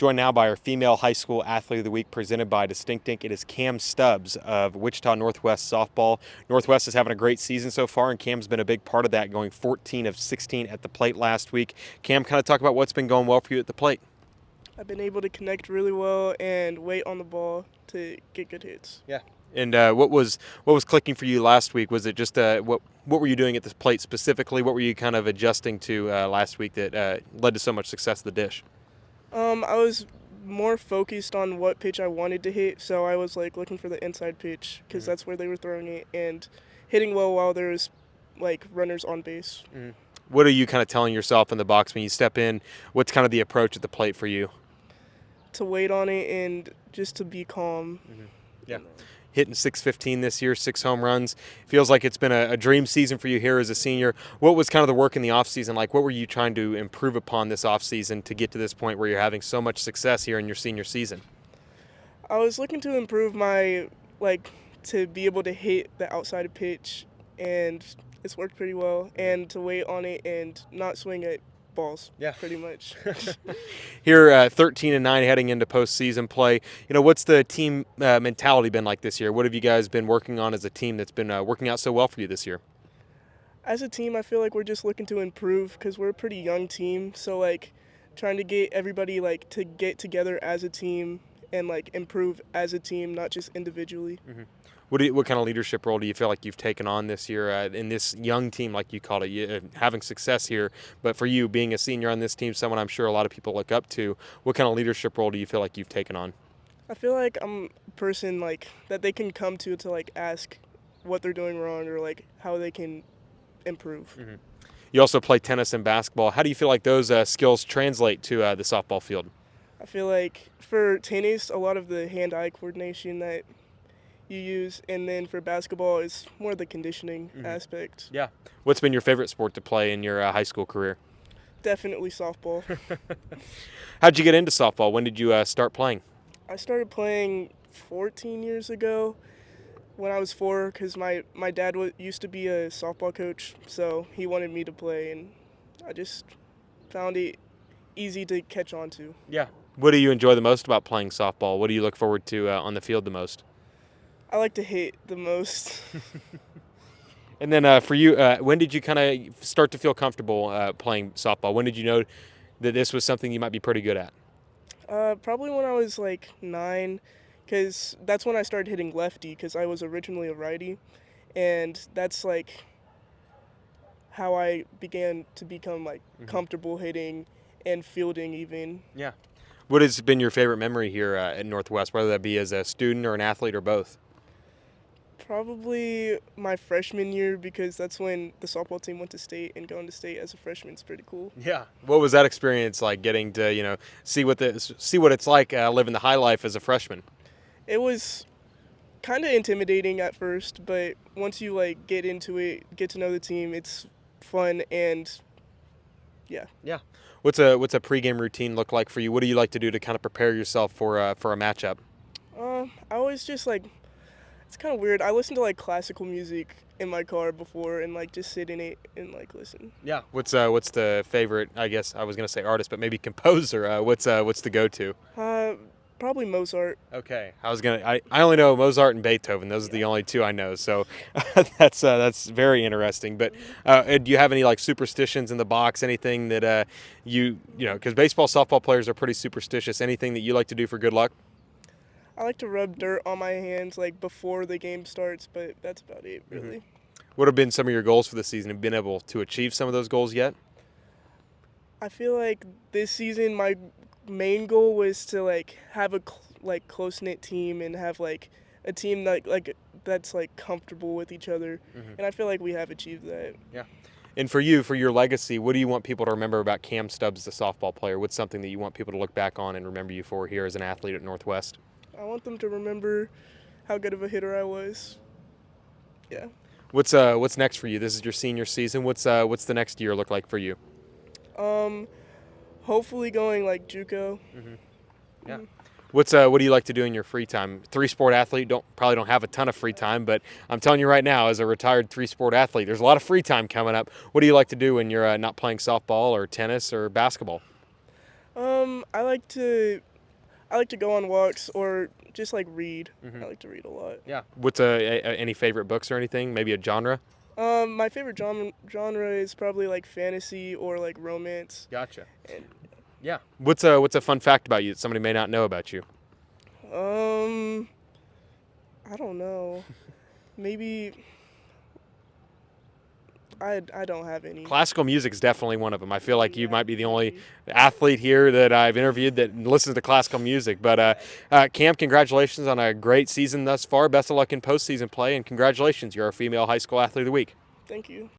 Joined now by our female high school athlete of the week, presented by Distinct Ink. It is Kam Stubbs of Wichita Northwest softball. Northwest is having a great season so far, and Cam's been a big part of that, going 14 of 16 at the plate last week. Cam, kind of talk about what's been going well for you at the plate. I've been able to connect really well and wait on the ball to get good hits. Yeah. And what was clicking for you last week? Was it just what were you doing at the plate specifically? What were you kind of adjusting to last week that led to so much success of the dish? I was more focused on what pitch I wanted to hit, so I was like looking for the inside pitch because that's where they were throwing it and hitting well while there was like runners on base. What are you kind of telling yourself in the box when you step in? What's kind of the approach at the plate for you? To wait on it and just to be calm. Yeah. Hitting .615 this year, 6 home runs. Feels like it's been a dream season for you here as a senior. What was kind of the work in the offseason like? What were you trying to improve upon this offseason to get to this point where you're having so much success here in your senior season? I was looking to improve my to be able to hit the outside pitch, and it's worked pretty well. And to wait on it and not swing at balls. Yeah. Pretty much. Here, 13-9 heading into postseason play. You know, what's the team mentality been like this year? What have you guys been working on as a team that's been working out so well for you this year? As a team, I feel like we're just looking to improve because we're a pretty young team. So trying to get everybody to get together as a team and improve as a team, not just individually. What kind of leadership role do you feel like you've taken on this year in this young team, like you called it, having success here? But for you, being a senior on this team, someone I'm sure a lot of people look up to, what kind of leadership role do you feel like you've taken on? I feel like I'm a person that they can come to ask what they're doing wrong or how they can improve. You also play tennis and basketball. How do you feel like those skills translate to the softball field? I feel like for tennis, a lot of the hand-eye coordination that you use, and then for basketball is more the conditioning aspect. Yeah. What's been your favorite sport to play in your high school career? Definitely softball. How'd you get into softball? When did you start playing? I started playing 14 years ago when I was 4 because my dad used to be a softball coach, so he wanted me to play, and I just found it easy to catch on to. Yeah. What do you enjoy the most about playing softball? What do you look forward to on the field the most? I like to hit the most. And then for you, when did you kind of start to feel comfortable playing softball? When did you know that this was something you might be pretty good at? Probably when I was 9, because that's when I started hitting lefty because I was originally a righty, and that's how I began to become comfortable hitting and fielding even. Yeah. What has been your favorite memory here at Northwest, whether that be as a student or an athlete or both? Probably my freshman year because that's when the softball team went to state, and going to state as a freshman is pretty cool. Yeah. What was that experience like, getting to see what it's like living the high life as a freshman? It was kind of intimidating at first, but once you get into it, get to know the team, it's fun, and yeah. Yeah. What's a pregame routine look like for you? What do you like to do to kind of prepare yourself for a matchup? I always just it's kind of weird. I listen to classical music in my car before and just sit in it and listen. Yeah. What's the favorite? I guess I was gonna say artist, but maybe composer. What's the go-to? Probably Mozart. Okay. I only know Mozart and Beethoven. Those are the only two I know. So that's very interesting. But do you have any superstitions in the box? Anything that because baseball, softball players are pretty superstitious. Anything that you like to do for good luck? I like to rub dirt on my hands before the game starts, but that's about it, really. What have been some of your goals for the season? Have you been able to achieve some of those goals yet? I feel like this season my main goal was to have a close-knit team and have a team that's comfortable with each other, and I feel like we have achieved that. Yeah. And for you, for your legacy, what do you want people to remember about Kam Stubbs, the softball player? What's something that you want people to look back on and remember you for here as an athlete at Northwest? I want them to remember how good of a hitter I was. Yeah. What's next for you? This is your senior season. What's the next year look like for you? Hopefully going JUCO. Yeah. What do you like to do in your free time? 3-sport athlete, probably don't have a ton of free time, but I'm telling you right now, as a retired 3-sport athlete, there's a lot of free time coming up. What do you like to do when you're not playing softball or tennis or basketball? I like to I like to go on walks or just like read. Hmm. I like to read a lot. Yeah. What's any favorite books or anything? Maybe a genre? My favorite genre is probably like fantasy or like romance. Gotcha. And Yeah. What's a fun fact about you that somebody may not know about you? um, I don't know. Maybe I don't have any. Classical music is definitely one of them. I feel like you Yeah, might be the only maybe. athlete here that I've interviewed that listens to classical music. But Cam, congratulations on a great season thus far. Best of luck in postseason play, and congratulations, you're our female high school athlete of the week. Thank you.